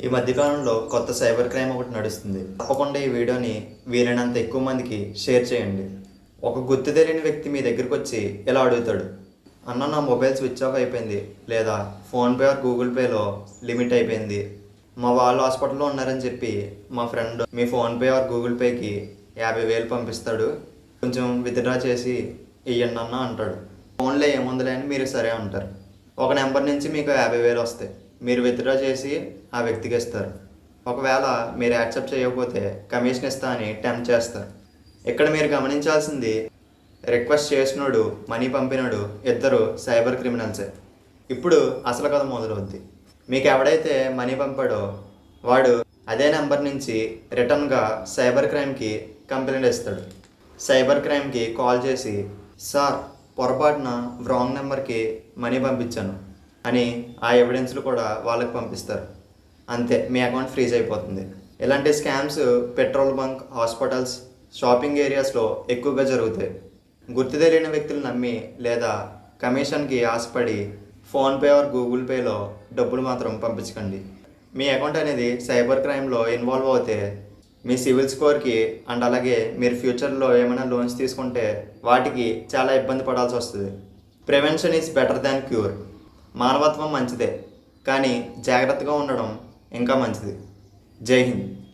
ఈ మధ్యకాలంలో కొత్త సైబర్ క్రైమ్ ఒకటి నడుస్తుంది. తప్పకుండా ఈ వీడియోని వీలైనంత ఎక్కువ మందికి షేర్ చేయండి. ఒక గుర్తు తెలియని వ్యక్తి మీ దగ్గరికి వచ్చి ఇలా అడుగుతాడు, అన్న నా మొబైల్ స్విచ్ ఆఫ్ అయిపోయింది, లేదా ఫోన్పే ఆర్ గూగుల్ పేలో లిమిట్ అయిపోయింది, మా వాళ్ళు హాస్పిటల్లో ఉన్నారని చెప్పి మా ఫ్రెండ్ మీ ఫోన్పే ఆర్ గూగుల్ పేకి 50,000 పంపిస్తాడు, కొంచెం విత్డ్రా చేసి ఇయ్యండి అన్న అంటాడు. ఫోన్లో ఏముందిలే అని మీరు సరే అంటారు. ఒక నెంబర్ నుంచి మీకు 50,000 వస్తాయి. మీరు విత్డ్రా చేసి ఆ వ్యక్తికి ఇస్తారు. ఒకవేళ మీరు యాక్సెప్ట్ చేయకపోతే కమిషన్ ఇస్తా అని టెంప్ట్ చేస్తారు. ఇక్కడ మీరు గమనించాల్సింది, రిక్వెస్ట్ చేసినోడు మనీ పంపినోడు ఇద్దరు సైబర్ క్రిమినల్సే. ఇప్పుడు అసలు కథ మొదలవుద్ది. మీకు ఎవడైతే మనీ పంపాడో వాడు అదే నెంబర్ నుంచి రిటర్న్గా సైబర్ క్రైమ్కి కంప్లైంట్ ఇస్తాడు. సైబర్ క్రైమ్కి కాల్ చేసి, సార్ పొరపాటున రాంగ్ నెంబర్కి మనీ పంపించాను అని ఆ ఎవిడెన్స్లు కూడా వాళ్ళకి పంపిస్తారు. అంతే, మీ అకౌంట్ ఫ్రీజ్ అయిపోతుంది. ఇలాంటి scams petrol bunk, hospitals, shopping ఏరియాస్లో ఎక్కువగా జరుగుతాయి. గుర్తు తెలియని వ్యక్తులు నమ్మి లేదా కమిషన్కి ఆశపడి ఫోన్పే ఆర్ గూగుల్ పేలో డబ్బులు మాత్రం పంపించకండి. మీ అకౌంట్ అనేది సైబర్ క్రైమ్లో ఇన్వాల్వ్ అవుతే మీ సివిల్ స్కోర్కి అండ్ అలాగే మీరు ఫ్యూచర్లో ఏమైనా లోన్స్ తీసుకుంటే వాటికి చాలా ఇబ్బంది పడాల్సి వస్తుంది. Prevention is better than cure. మానవత్వం మంచిదే, కానీ జాగ్రత్తగా ఉండడం ఇంకా మంచిది. జై హింద్.